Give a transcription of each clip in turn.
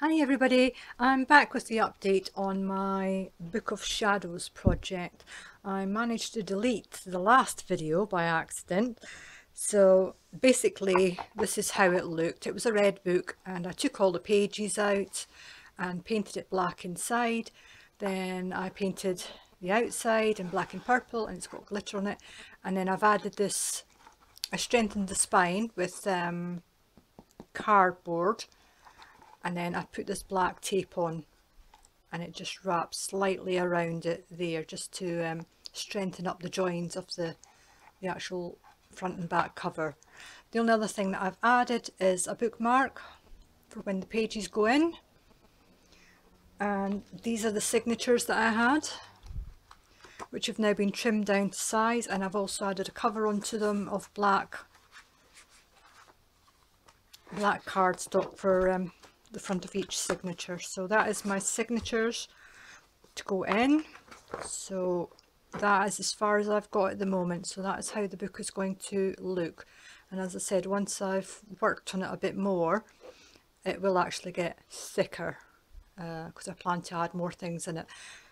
Hi everybody, I'm back with the update on my Book of Shadows project. I managed to delete the last video by accident, so basically this is how it looked. It was a red book and I took all the pages out and painted it black inside. Then I painted the outside in black and purple and it's got glitter on it, and then I've added this, I strengthened the spine with cardboard. And then I put this black tape on and it just wraps slightly around it there just to strengthen up the joins of the actual front and back cover. The only other thing that I've added is a bookmark for when the pages go in, and these are the signatures that I had, which have now been trimmed down to size, and I've also added a cover onto them of black cardstock for the front of each signature. So that is my signatures to go in. So that is as far as I've got at the moment. So that is how the book is going to look. And as I said, once I've worked on it a bit more, it will actually get thicker because I plan to add more things in it.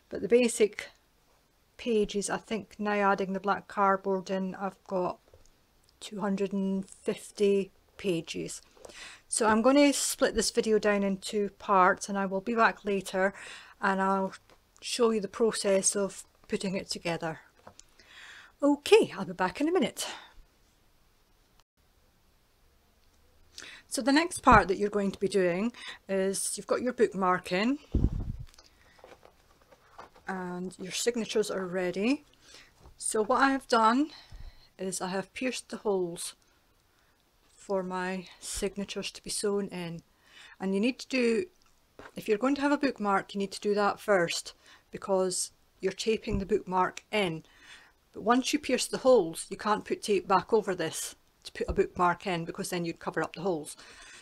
But the basic pages, I think now adding the black cardboard in, I've got 250 pages. So I'm going to split this video down into parts and I will be back later and I'll show you the process of putting it together. Okay, I'll be back in a minute. So the next part that you're going to be doing is you've got your bookmark in and your signatures are ready. So what I have done is I have pierced the holes for my signatures to be sewn in, and you need to do, if you're going to have a bookmark, you need to do that first because you're taping the bookmark in. But once you pierce the holes, you can't put tape back over this to put a bookmark in because then you'd cover up the holes.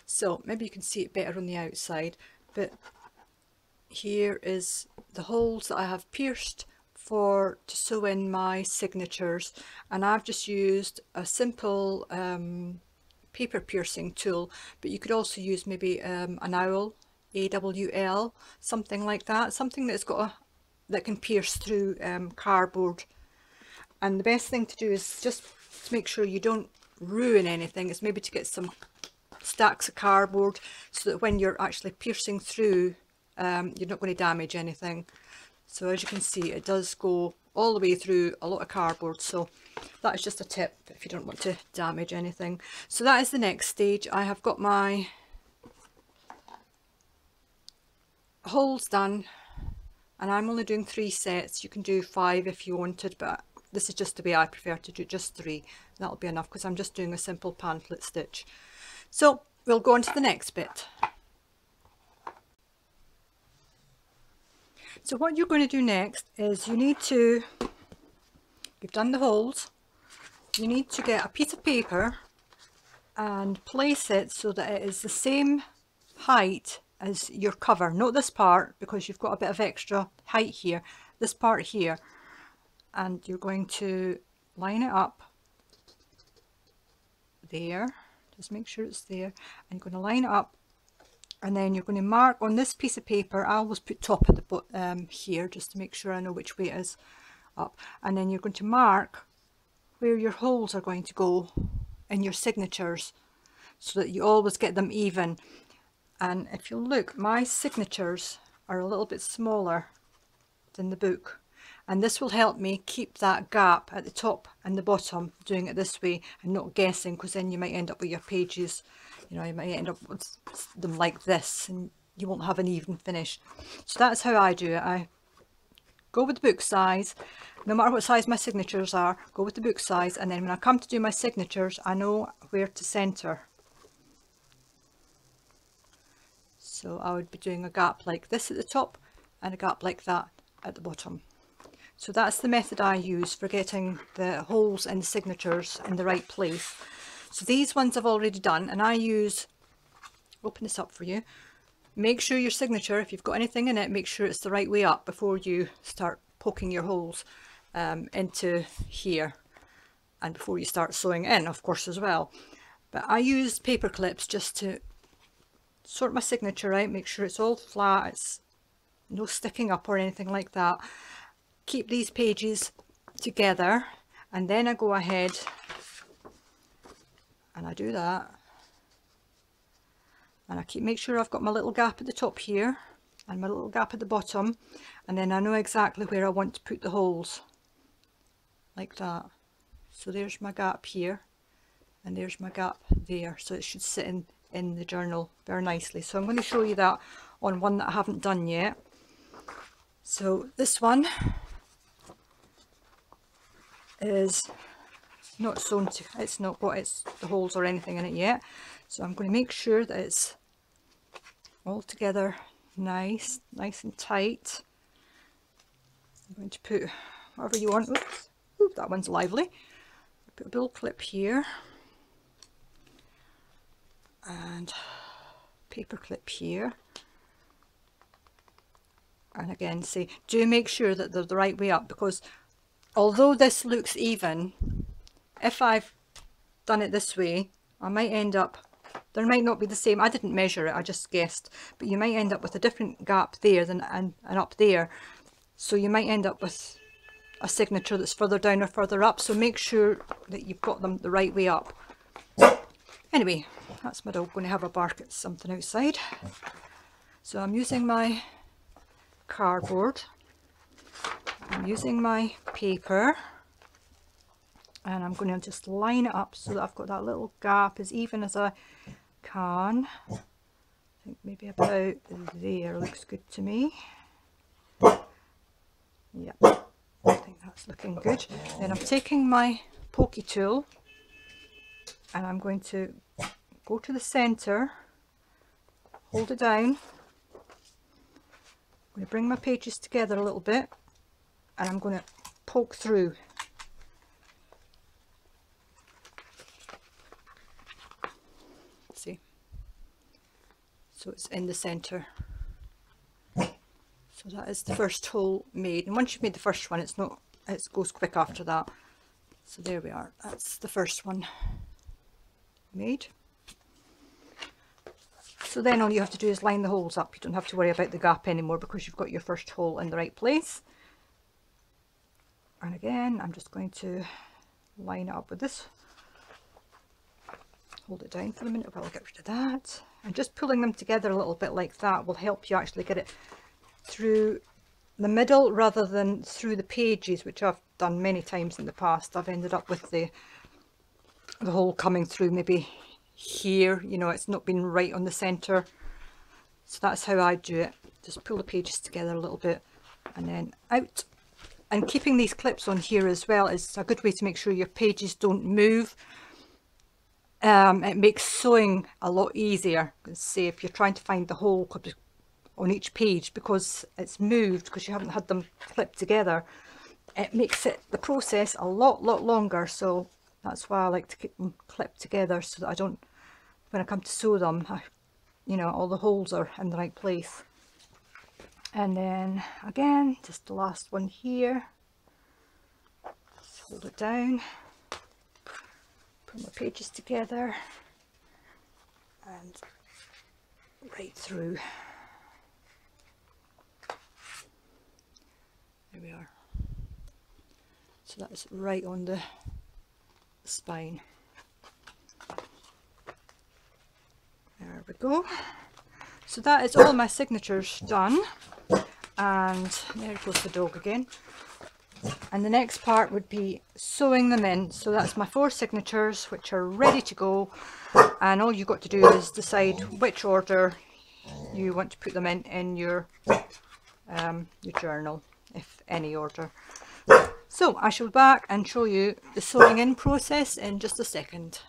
So maybe you can see it better on the outside, but here is the holes that I have pierced to sew in my signatures, and I've just used a simple paper piercing tool, but you could also use maybe an owl, AWL, something like that, something that's got that can pierce through cardboard. And the best thing to do is just to make sure you don't ruin anything, is maybe to get some stacks of cardboard so that when you're actually piercing through, you're not going to damage anything. So as you can see, it does go all the way through a lot of cardboard, so that is just a tip if you don't want to damage anything. So that is the next stage. I have got my holes done and I'm only doing 3 sets. You can do 5 if you wanted, but this is just the way I prefer to do, just 3. That'll be enough because I'm just doing a simple pamphlet stitch. So we'll go on to the next bit. So what you're going to do next is you've done the holes, you need to get a piece of paper and place it so that it is the same height as your cover. Not this part because you've got a bit of extra height here, this part here, and you're going to line it up there, just make sure it's there, and you're going to line it up. And then you're going to mark on this piece of paper. I always put top at the bottom here just to make sure I know which way it is up. And then you're going to mark where your holes are going to go in your signatures so that you always get them even. And if you look, my signatures are a little bit smaller than the book, and this will help me keep that gap at the top and the bottom, doing it this way and not guessing, because then you might end up with your pages, you know, you might end up with them like this and you won't have an even finish. So that's how I do it. I go with the book size, no matter what size my signatures are, go with the book size, and then when I come to do my signatures, I know where to center. So I would be doing a gap like this at the top and a gap like that at the bottom. So that's the method I use for getting the holes in the signatures in the right place. So these ones I've already done, and I use, open this up for you, make sure your signature, if you've got anything in it, make sure it's the right way up before you start poking your holes into here, and before you start sewing in, of course, as well. But I use paper clips just to sort my signature out, make sure it's all flat, it's no sticking up or anything like that. Keep these pages together, and then I go ahead and I do that, and I make sure I've got my little gap at the top here and my little gap at the bottom, and then I know exactly where I want to put the holes, like that. So there's my gap here and there's my gap there, so it should sit in the journal very nicely. So I'm going to show you that on one that I haven't done yet. So this one is not sewn to, it's not got the holes or anything in it yet, so I'm going to make sure that it's all together nice and tight. I'm going to put whatever you want. Oops, ooh, that one's lively. Put a bill clip here and paper clip here, and again, say, do make sure that they're the right way up, because although this looks even, if I've done it this way, I might end up, there might not be the same, I didn't measure it, I just guessed, but you might end up with a different gap there than and up there, so you might end up with a signature that's further down or further up. So make sure that you've got them the right way up. Anyway, that's my dog going to have a bark at something outside. So I'm using my cardboard, I'm using my paper, and I'm going to just line it up so that I've got that little gap as even as I can. I think maybe about there looks good to me. Yep, I think that's looking good. Then I'm taking my pokey tool and I'm going to go to the center, hold it down. I'm going to bring my pages together a little bit and I'm going to poke through. See, so it's in the center. So that is the first hole made, and once you've made the first one, it's not, it goes quick after that. So there we are, that's the first one made. So then all you have to do is line the holes up. You don't have to worry about the gap anymore because you've got your first hole in the right place. And again, I'm just going to line it up with this. Hold it down for a minute while I get rid of that. And just pulling them together a little bit like that will help you actually get it through the middle rather than through the pages, which I've done many times in the past. I've ended up with the hole coming through maybe here, you know, it's not been right on the center. So that's how I do it. Just pull the pages together a little bit and then out. And keeping these clips on here as well is a good way to make sure your pages don't move. It makes sewing a lot easier. Say if you're trying to find the hole on each page because it's moved, because you haven't had them clipped together, it makes the process a lot longer. So that's why I like to keep them clipped together so that I don't, when I come to sew them, you know, all the holes are in the right place. And then again, just the last one here, just hold it down, put my pages together and right through. There we are. So that's right on the spine. There we go. So that is all my signatures done, and there goes the dog again. And the next part would be sewing them in. So that's my 4 signatures which are ready to go, and all you've got to do is decide which order you want to put them in your journal, if any order. So I shall be back and show you the sewing in process in just a second.